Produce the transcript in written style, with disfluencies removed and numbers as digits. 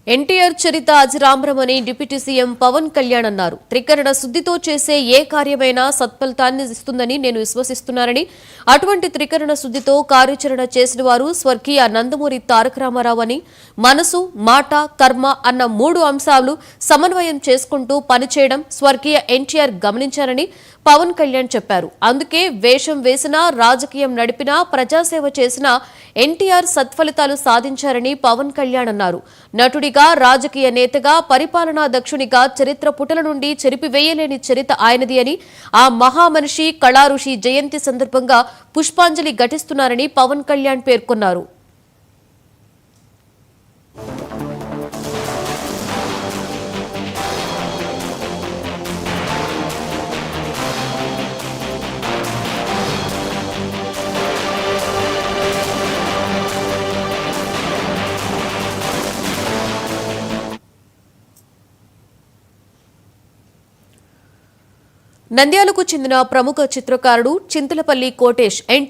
ఎన్టీఆర్ చరిత అజరామరమని deputy CM Pawan Kalyan అన్నారు. త్రికరణ శుద్ధితో చేసే ఏ కార్యమైనా సత్ఫలితాన్ని ఇస్తుందని నేను విశ్వసిస్తున్నానని, అటువంటి త్రికరణ శుద్ధితో కార్యాచరణ చేసిన వారు స్వర్గీయ నందమూరి తారక రామారావు అని, మనసు, మాట, కర్మ అన్న 3 అంశాలు సమన్వయం చేసుకుంటూ పనిచేయడం స్వర్గీయ ఎన్టీఆర్ గమనించారని పవన్ కళ్యాణ్ చెప్పారు. అందుకే వేషం వేసినా, రాజకీయం నడిపినా, ప్రజాసేవ చేసినా ఎన్టీఆర్ సత్ఫలితాలు సాధించారని పవన్ కళ్యాణ్ అన్నారు. నటుడిగా, రాజకీయ నేతగా, పరిపాలనా దక్షునిగా చరిత్ర పుటల నుండి చెరిపివేయలేని చరిత్ర ఆయనది అని, ఆ మహామనిషి కళాఋషి జయంతి సందర్భంగా పుష్పాంజలి ఘటిస్తున్నారని పవన్ కళ్యాణ్ పేర్కొన్నారు. నంద్యాలకు చెందిన ప్రముఖ చిత్రకారుడు చింతలపల్లి కోటేష్